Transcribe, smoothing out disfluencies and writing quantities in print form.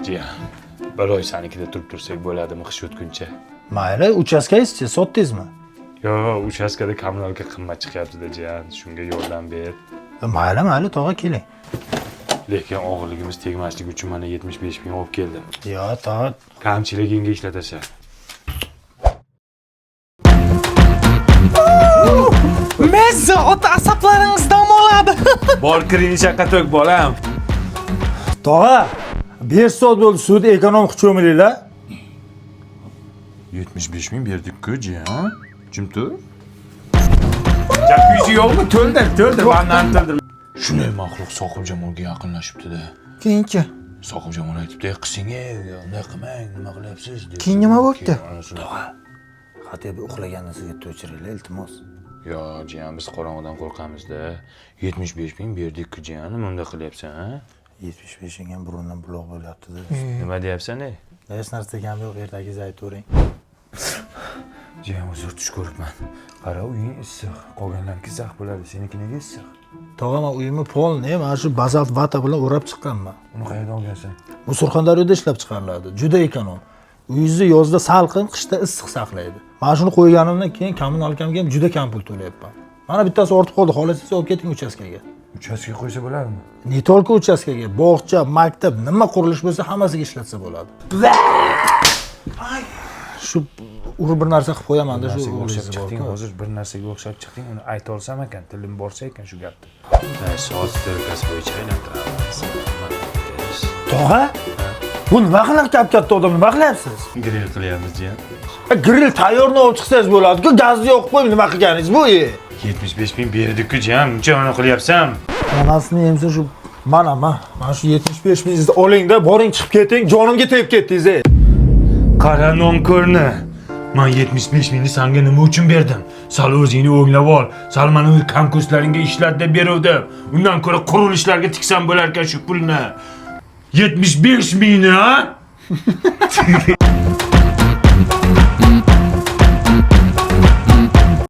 Jiyan, bir oy senikida turib tursak bo'ladimi qish o'tguncha? Mayli, uchastkangizchi, sotdingizmi? Yo, uchastkada kommunalka qimmat chiqyapti-da jiyan, shunga yordam ber. Mayli, tog'a keling. Lekin og'irligimiz tegmaslik uchun mana 75 ming olib keldim. Yo, tog'a. Kamchiligingga ishlatasan. Mezza ota asaplaringizdan oladi. Bor kiringni chaqqa to'k bolam. Tog'a, 5 soat bo'ldi sud ekonomik cho'milinglar. 75 ming berdik-ku jiyan. Jim tur. Jakuzi yo'qmi? To'ldir, vandan to'ldir. Shunday maxluq Soqibjamolga yaqinlashibdi-da. Keyinchi. Soqibjamol aytibdi, qising-ey, nima qilmang, nima qilyapsiz deb. Keyin nima bo'pti? Tog'a, xatib uxlaganini sizga to'chiringlar, iltimos. Yo, jiyan, biz qorong'idan qo'rqamiz-da. 75 ming berdik-ku jiyan, bunda qilyapsan, ha? 75 ming ham burundan buloq bo'lyapti-da. Nima deyapsan-ey? Hech narsa ham yo'q, ertagingiz aytavering. Jiyan, uzr tush ko'ribman. Qara, uying issiq, qolganlarniki zax bo'ladi, seniki nega issiq? Tog'a, men uyimni polni, mana shu bazalt vata bilan o'rab chiqqanman. Uni qayerdan olgansan? Bu Surxondaryoda ishlab chiqariladi. Juda ekonom. Uyingizni yozda salqin, qishda issiq saqlaydi. Mana shuni qo'yganimdan keyin kommunalkamga ham juda kam pul to'layapman. Mana bittasi ortib qoldi, xohlasangiz olib keting uchastkaga. Uchastga qo'ysa bo'ladimi? Ne tolka uchastkaga, bog'cha, maktab, nima qurilish bo'lsa hammasiga ishlatsa bo'ladi. Shu urib bir narsa qilib qo'yaman-da shu o'xshab o'g'lingizni chiqding, borku. hozir bir narsaga o'xshab chiqding, uni ayta olsam ekan, tilim borsa ekan shu gapni. Soat stelkasi bo'yicha aylantiramiz. Tog'a, bu nima qilib katta odam nima qilyapsiz? Grill qilyapmiz jiyan. Grill tayyorni olib chiqsangiz bo'ladi-ku, gazni yoqib qo'yib nima qilganingiz bu? 75 ming berdik-ku jiyan, uncha mana qilyapsan. Onasini emsa shu mana shu 75 mingizni oling-da, boring chiqib keting, jonimga tegib ketdingiz. Qara nonko'rni. Men 75 mingni senga nima uchun berdim? Sal o'zingni o'nglab ol. Sal mana o'z konkurslaringga ishlat deb beruvdim. Undan ko'ra qurilishlarga tiksam bo'lar ekan shu pulni. 75 mingni, ha?